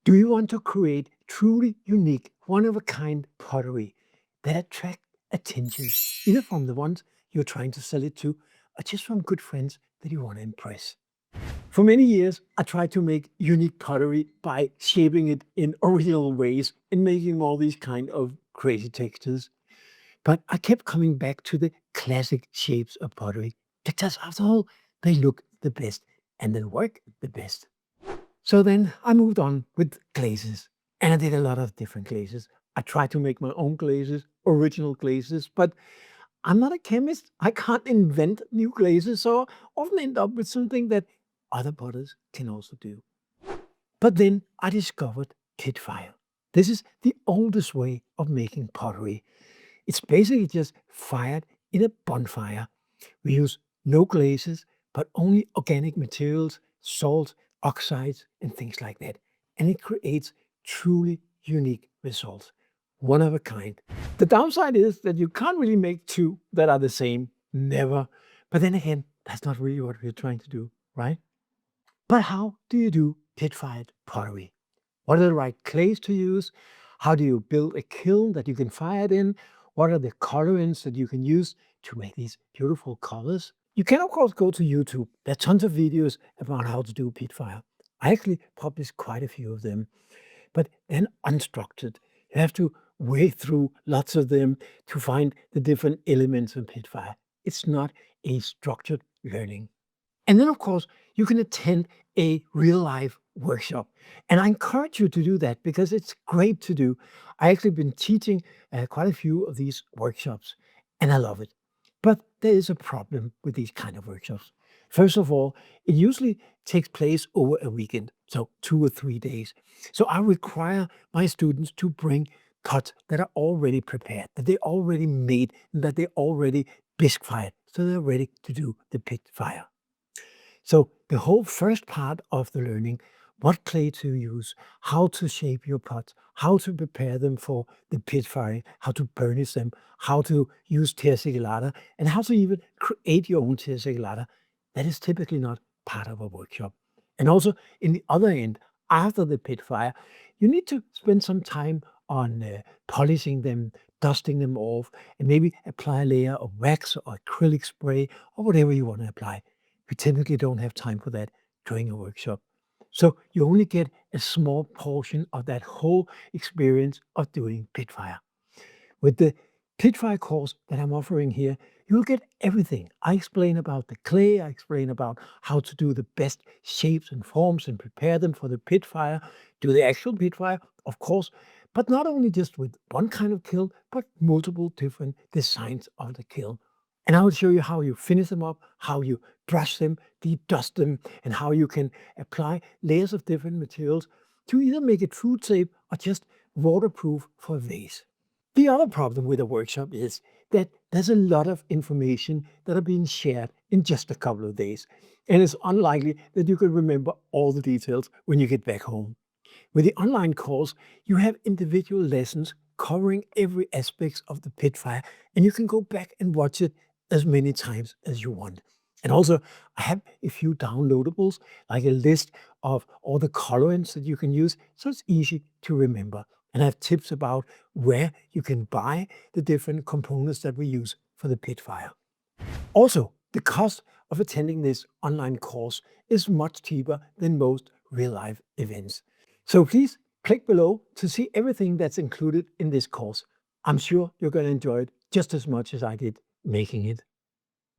Do you want to create truly unique, one-of-a-kind pottery that attract attention, either from the ones you're trying to sell it to, or just from good friends that you want to impress? For many years, I tried to make unique pottery by shaping it in original ways and making all these kind of crazy textures. But I kept coming back to the classic shapes of pottery because, after all, they look the best and they work the best. So then I moved on with glazes, and I did a lot of different glazes. I tried to make my own glazes, original glazes, but I'm not a chemist. I can't invent new glazes, so I often end up with something that other potters can also do. But then I discovered Pitfire. This is the oldest way of making pottery. It's basically just fired in a bonfire. We use no glazes, but only organic materials, salt, oxides, and things like that. And it creates truly unique results. One of a kind. The downside is that you can't really make two that are the same. Never. But then again, that's not really what we're trying to do, right? But how do you do pit-fired pottery? What are the right clays to use? How do you build a kiln that you can fire it in? What are the colorants that you can use to make these beautiful colors? You can, of course, go to YouTube. There are tons of videos about how to do pit fire. I actually published quite a few of them, but then unstructured. You have to wade through lots of them to find the different elements of pit fire. It's not a structured learning. And then, of course, you can attend a real life workshop. And I encourage you to do that because it's great to do. I actually been teaching quite a few of these workshops, and I love it. But there is a problem with these kind of workshops. First of all, it usually takes place over a weekend, so 2 or 3 days. So I require my students to bring pots that are already prepared, that they already made, that they already bisque fired, so they're ready to do the pit fire. So the whole first part of the learning, what clay to use, how to shape your pots, how to prepare them for the pit firing, how to burnish them, how to use terra, and how to even create your own terra, that is typically not part of a workshop. And also, in the other end, after the pit fire, you need to spend some time on polishing them, dusting them off, and maybe apply a layer of wax or acrylic spray or whatever you want to apply. We typically don't have time for that during a workshop. So you only get a small portion of that whole experience of doing Pitfire. With the Pitfire course that I'm offering here, you'll get everything. I explain about the clay, I explain about how to do the best shapes and forms and prepare them for the Pitfire, do the actual Pitfire, of course, but not only just with one kind of kiln, but multiple different designs of the kiln. And I will show you how you finish them up, how you brush them, de-dust them, and how you can apply layers of different materials to either make it food safe or just waterproof for a vase. The other problem with a workshop is that there's a lot of information that are being shared in just a couple of days, and it's unlikely that you can remember all the details when you get back home. With the online course, you have individual lessons covering every aspect of the pit fire, and you can go back and watch it as many times as you want. And also, I have a few downloadables, like a list of all the colorants that you can use, so it's easy to remember. And I have tips about where you can buy the different components that we use for the pit fire. Also, the cost of attending this online course is much cheaper than most real-life events. So please click below to see everything that's included in this course. I'm sure you're going to enjoy it just as much as I did making it.